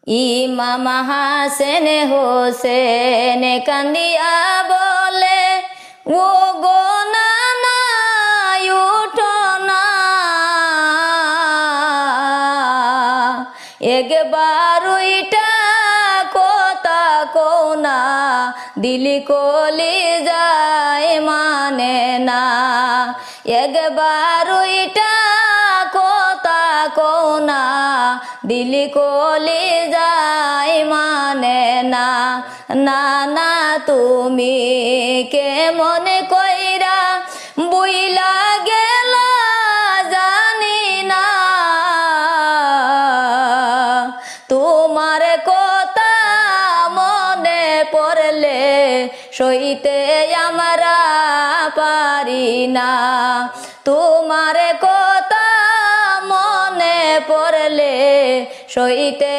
ইমাম হাসেন হোসেন কান্দিয়া বলে, ও গো নানা উঠো না, একবার ওইটা কথা কও না, দিলি কলি যায় মানে না, একবার ওইটা কথা কও না, দিলি কলি যায় মানে না। নানা তুমি কেমন কইরা বুইলা গেলা জানি না, তোমার কথা মনে পড়লে সইতে আমরা পারি না, তোমার কথা মনে পড়লে সইতে